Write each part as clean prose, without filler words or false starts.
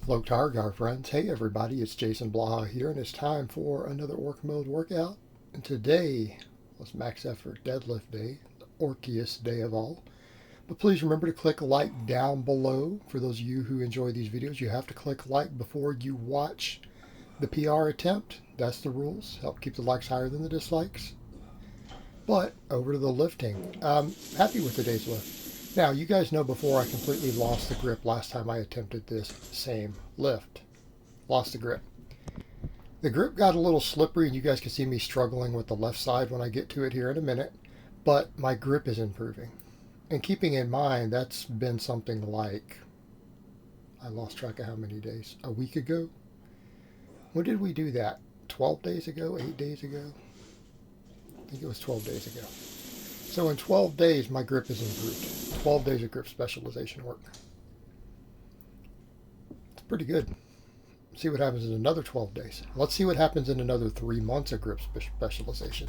Hello, Targar friends. Hey, everybody, it's Jason Blaha here, and it's time for another Orc Mode workout. And today was max effort deadlift day, the orkiest day of all. But please remember to click like down below. For those of you who enjoy these videos, you have to click like before you watch the PR attempt. That's the rules. Help keep the likes higher than the dislikes. But over to the lifting. Happy with today's lift. Now, you guys know before I completely lost the grip last time I attempted this same lift. Lost the grip. The grip got a little slippery, and you guys can see me struggling with the left side when I get to it here in a minute. But my grip is improving. And keeping in mind, that's been something like, I lost track of how many days, a week ago? When did we do that? 12 days ago? 8 days ago? I think it was 12 days ago. So in 12 days, my grip is improved. 12 days of grip specialization work. It's pretty good. See what happens in another 12 days. Let's see what happens in another 3 months of grip specialization.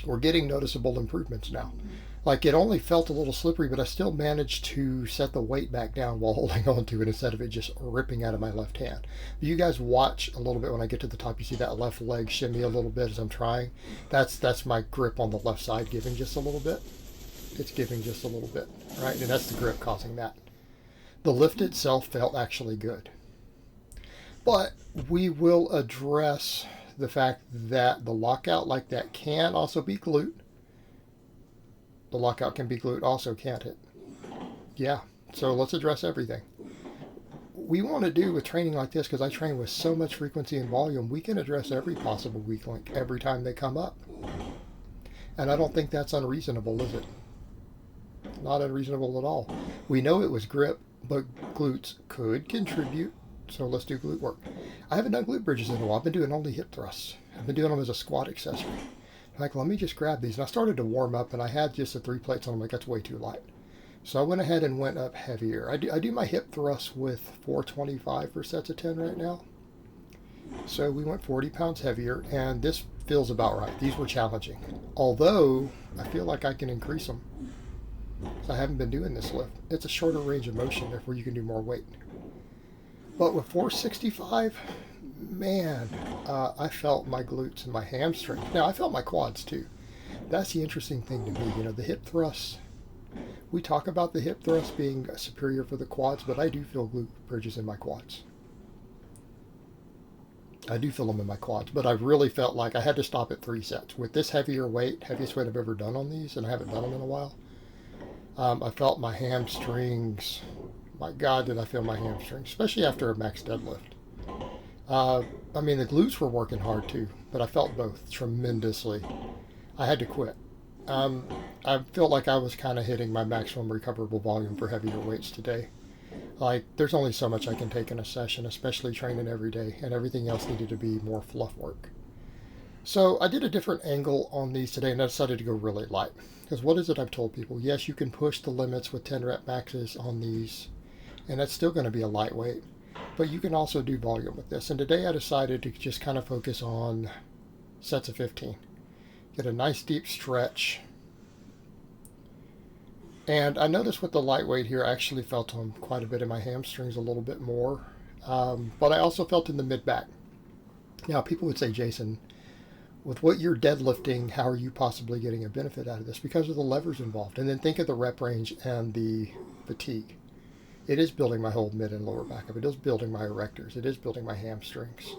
We're getting noticeable improvements now. Like, it only felt a little slippery, but I still managed to set the weight back down while holding on to it instead of it just ripping out of my left hand. But you guys watch a little bit when I get to the top. You see that left leg shimmy a little bit as I'm trying. That's my grip on the left side giving just a little bit. It's giving just a little bit, right? And that's the grip causing that. The lift itself felt actually good. But we will address the fact that the lockout like that can also be glute. The lockout can be glute also, can't it? Yeah, so let's address everything. We want to do with training like this, because I train with so much frequency and volume, we can address every possible weak link every time they come up. And I don't think that's unreasonable, is it? Not unreasonable at all. We know it was grip, but glutes could contribute. So let's do glute work. I haven't done glute bridges in a while. I've been doing only hip thrusts. I've been doing them as a squat accessory. Like, let me just grab these. And I started to warm up, and I had just the 3 plates on them. Like, that's way too light. So I went ahead and went up heavier. I do my hip thrusts with 425 for sets of 10 right now. So we went 40 pounds heavier, and this feels about right. These were challenging. Although, I feel like I can increase them. So I haven't been doing this lift. It's a shorter range of motion, therefore you can do more weight. But with 465, man, I felt my glutes and my hamstrings. Now, I felt my quads too. That's the interesting thing to me. You know, the hip thrusts, we talk about the hip thrust being superior for the quads, but I do feel glute bridges in my quads. I do feel them in my quads, but I really felt like I had to stop at 3 sets. With this heavier weight, heaviest weight I've ever done on these, and I haven't done them in a while, I felt my hamstrings. My God, did I feel my hamstrings, especially after a max deadlift. I mean, the glutes were working hard too, but I felt both tremendously. I had to quit. I felt like I was kind of hitting my maximum recoverable volume for heavier weights today. Like, there's only so much I can take in a session, especially training every day, and everything else needed to be more fluff work. So I did a different angle on these today, and I decided to go really light. Because what is it I've told people? Yes, you can push the limits with 10 rep maxes on these, and that's still going to be a lightweight. But you can also do volume with this. And today I decided to just kind of focus on sets of 15. Get a nice deep stretch. And I noticed with the lightweight here, I actually felt on quite a bit in my hamstrings a little bit more. But I also felt in the mid-back. Now, people would say, Jason, with what you're deadlifting, how are you possibly getting a benefit out of this? Because of the levers involved. And then think of the rep range and the fatigue. It is building my whole mid and lower back up. It is building my erectors. It is building my hamstrings.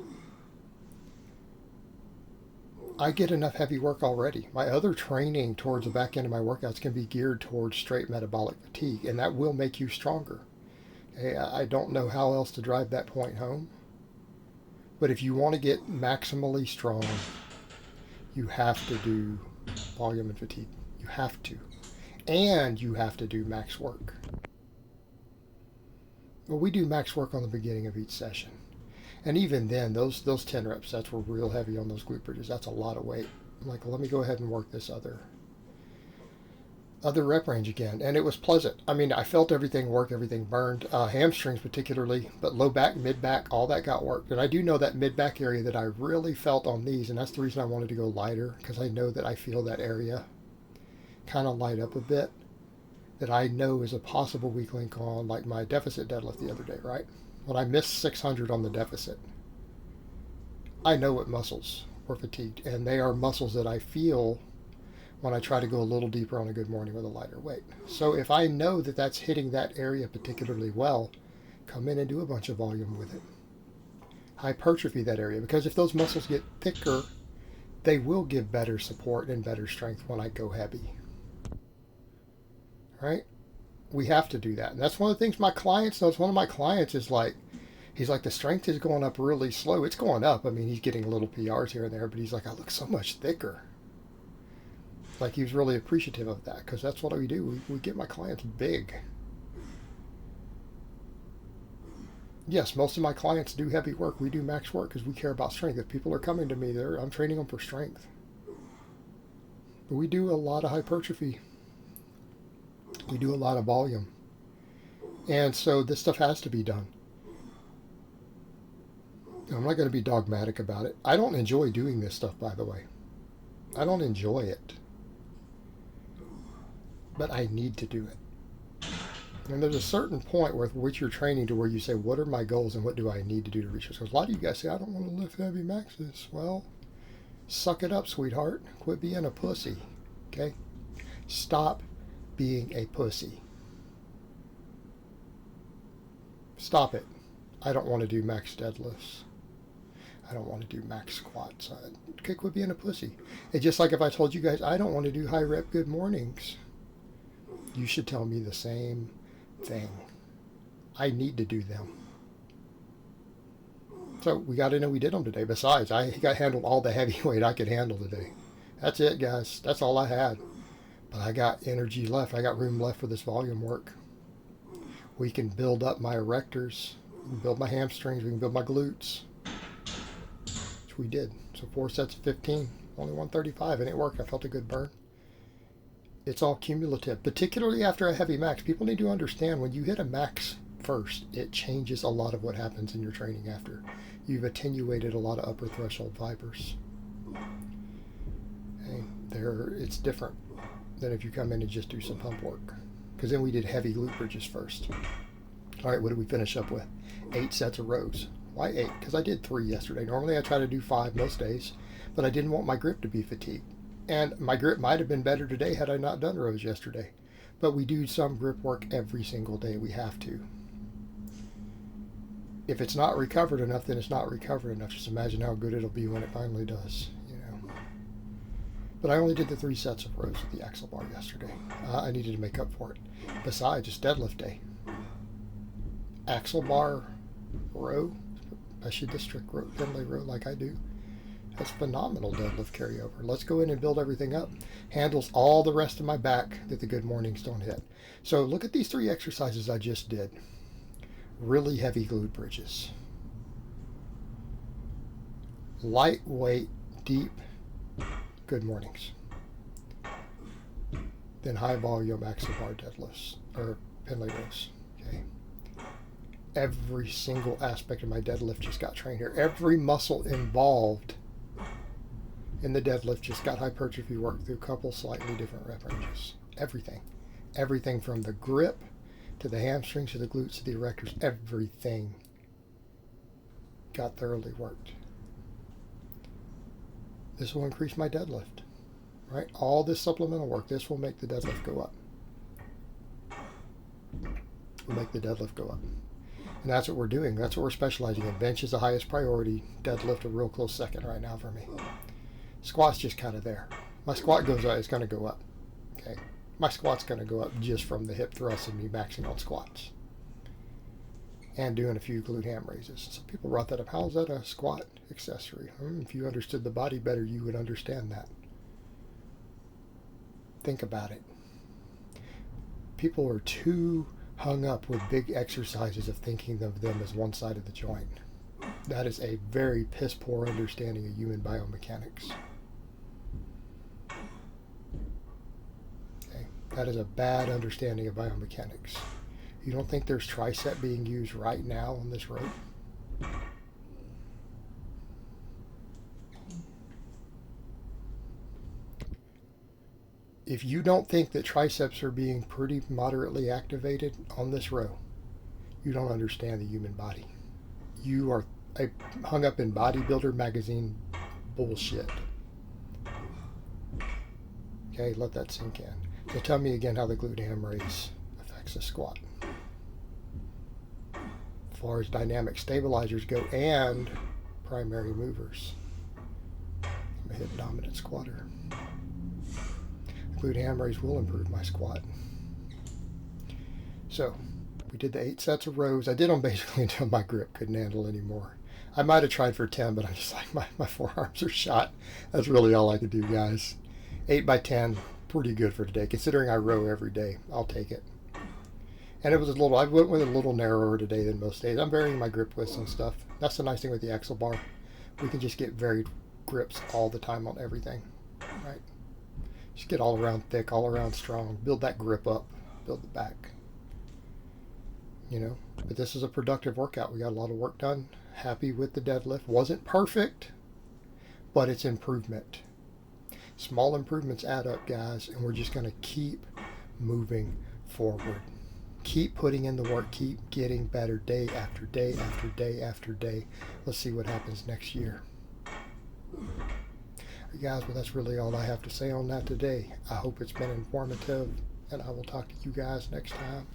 I get enough heavy work already. My other training towards the back end of my workouts can be geared towards straight metabolic fatigue, and that will make you stronger. Okay, I don't know how else to drive that point home. But if you want to get maximally strong, you have to do volume and fatigue. You have to. And you have to do max work. Well, we do max work on the beginning of each session. And even then, those 10 rep sets were real heavy on those glute bridges. That's a lot of weight. I'm like, let me go ahead and work this other rep range again. And it was pleasant. I mean, I felt everything work, everything burned. Hamstrings particularly, but low back, mid back, all that got worked. And I do know that mid back area that I really felt on these, and that's the reason I wanted to go lighter, because I know that I feel that area kind of light up a bit. that I know is a possible weak link on, like my deficit deadlift the other day, right? When I missed 600 on the deficit, I know what muscles were fatigued, and they are muscles that I feel when I try to go a little deeper on a good morning with a lighter weight. So if I know that that's hitting that area particularly well, come in and do a bunch of volume with it. Hypertrophy that area, because if those muscles get thicker, they will give better support and better strength when I go heavy. Right? We have to do that. And that's one of the things my clients knows. One of my clients is like, he's like, the strength is going up really slow. It's going up. I mean, he's getting little PRs here and there, but he's like, I look so much thicker. Like, he was really appreciative of that, because that's what we do. We get my clients big. Yes, most of my clients do heavy work. We do max work because we care about strength. If people are coming to me, I'm training them for strength. But we do a lot of hypertrophy. We do a lot of volume. And so this stuff has to be done. I'm not going to be dogmatic about it. I don't enjoy doing this stuff, by the way. I don't enjoy it. But I need to do it. And there's a certain point with which you're training to where you say, what are my goals and what do I need to do to reach those goals? A lot of you guys say, I don't want to lift heavy maxes. Well, suck it up, sweetheart. Quit being a pussy. Okay? Stop being a pussy. Stop it. I don't want to do max deadlifts. I don't want to do max squats. Okay, quit being a pussy. It's just like if I told you guys, I don't want to do high rep good mornings. You should tell me the same thing. I need to do them. So we got to know we did them today. Besides, I got handled all the heavy weight I could handle today. That's it, guys. That's all I had. But I got energy left. I got room left for this volume work. We can build up my erectors. We can build my hamstrings. We can build my glutes. Which we did. So 4 sets of 15. Only 135. And it worked. I felt a good burn. It's all cumulative, particularly after a heavy max. People need to understand when you hit a max first, it changes a lot of what happens in your training after. You've attenuated a lot of upper threshold fibers. Okay? It's different than if you come in and just do some pump work. Because then we did heavy glute bridges first. All right, what did we finish up with? 8 sets of rows. Why 8? Because I did 3 yesterday. Normally I try to do 5 most days, but I didn't want my grip to be fatigued. And my grip might have been better today had I not done rows yesterday. But we do some grip work every single day. We have to. If it's not recovered enough, then it's not recovered enough. Just imagine how good it'll be when it finally does. But I only did the 3 sets of rows with the axle bar yesterday. I needed to make up for it. Besides, it's deadlift day. Axle bar row, especially the strict row, Finlay row like I do. That's phenomenal deadlift carryover. Let's go in and build everything up. Handles all the rest of my back that the good mornings don't hit. So look at these 3 exercises I just did. Really heavy glute bridges. Lightweight, deep, good mornings. Then high volume axle bar deadlifts, or Finlay rows. Okay. Every single aspect of my deadlift just got trained here. Every muscle involved in the deadlift just got hypertrophy work through a couple slightly different rep ranges. Everything. Everything from the grip to the hamstrings to the glutes to the erectors. Everything got thoroughly worked. This will increase my deadlift. Right? All this supplemental work, this will make the deadlift go up. Will make the deadlift go up. And that's what we're doing. That's what we're specializing in. Bench is the highest priority. Deadlift a real close second right now for me. Squat's just kind of there. My squat goes up, it's going to go up. Okay. My squat's going to go up just from the hip thrust and me maxing on squats. And doing a few glute ham raises. Some people brought that up. How is that a squat accessory? If you understood the body better, you would understand that. Think about it. People are too hung up with big exercises of thinking of them as one side of the joint. That is a very piss poor understanding of human biomechanics. Okay. That is a bad understanding of biomechanics. You don't think there's tricep being used right now on this rope? if you don't think that triceps are being pretty moderately activated on this row, you don't understand the human body. You are hung up in bodybuilder magazine bullshit. Okay, let that sink in. So tell me again how the glute ham raise affects the squat. As far as dynamic stabilizers go and primary movers. I'm a hip dominant squatter. Glute ham raise will improve my squat. So we did the 8 sets of rows. I did them basically until my grip couldn't handle anymore. I might have tried for 10, but I'm just like, my forearms are shot. That's really all I could do, guys. 8 by 10, pretty good for today. Considering I row every day, I'll take it. And it was I went with a little narrower today than most days. I'm varying my grip widths and stuff. That's the nice thing with the axle bar. We can just get varied grips all the time on everything, right? Just get all around thick, all around strong. Build that grip up, build it back. You know, but this is a productive workout. We got a lot of work done. Happy with the deadlift. Wasn't perfect, but it's improvement. Small improvements add up, guys, and we're just going to keep moving forward. Keep putting in the work. Keep getting better day after day after day after day. Let's see what happens next year. Guys, well, that's really all I have to say on that today. I hope it's been informative, and I will talk to you guys next time.